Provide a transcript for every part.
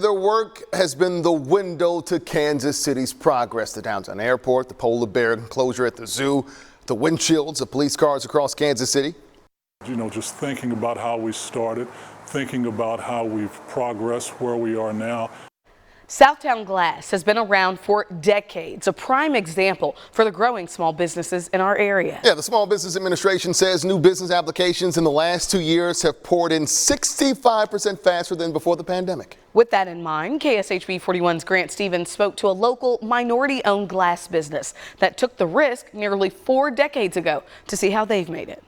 their work has been the window to Kansas City's progress. The downtown airport, the polar bear enclosure at the zoo, the windshields of police cars across Kansas City. You know, just thinking about how we started, thinking about how we've progressed where we are now. Southtown Glass has been around for decades, a prime example for the growing small businesses in our area. Yeah, the Small Business Administration says new business applications in the last 2 years have poured in 65% faster than before the pandemic. With that in mind, KSHB 41's Grant Stevens spoke to a local minority-owned glass business that took the risk nearly 4 decades ago to see how they've made it.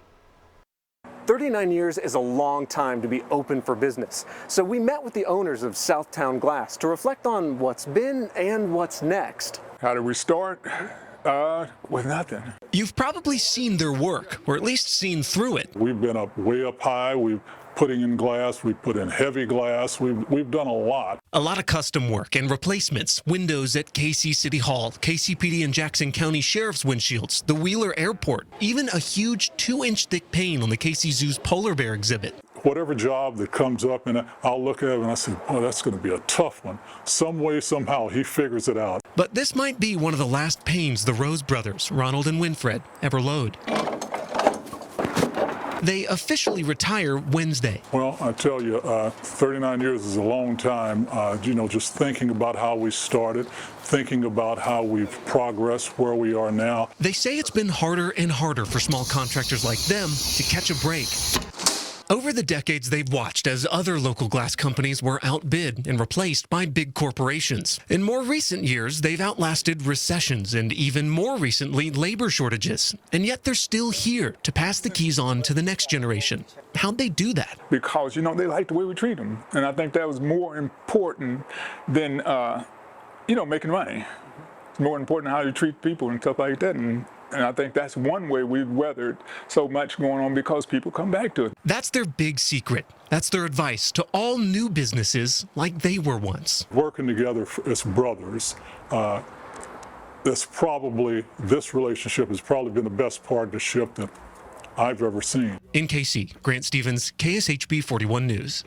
39 years is a long time to be open for business. So we met with the owners of Southtown Glass to reflect on what's been and what's next. How did we start? With nothing. You've probably seen their work, or at least seen through it. We've been up way up high. We've putting in glass. We've put in heavy glass. We've done a lot. A lot of custom work and replacements. Windows at KC City Hall, KCPD and Jackson County Sheriff's windshields, the Wheeler Airport, even a huge 2-inch thick pane on the KC Zoo's polar bear exhibit. Whatever job that comes up, and I'll look at it and I say, oh, that's going to be a tough one. Some way, somehow, he figures it out. But this might be one of the last panes the Rose brothers, Ronald and Winfred, ever load. They officially retire Wednesday. Well, I tell you, 39 years is a long time. You know, just thinking about how we started, thinking about how we've progressed where we are now. They say it's been harder and harder for small contractors like them to catch a break. Over the decades, they've watched as other local glass companies were outbid and replaced by big corporations. In more recent years, they've outlasted recessions and even more recently, labor shortages. And yet they're still here to pass the keys on to the next generation. How'd they do that? Because, you know, they like the way we treat them. And I think that was more important than, you know, making money. It's more important how you treat people and stuff like that. And I think that's one way we've weathered so much going on because people come back to it. That's their big secret. That's their advice to all new businesses like they were once. Working together as brothers, this relationship has probably been the best partnership that I've ever seen. In KC, Grant Stevens, KSHB 41 News.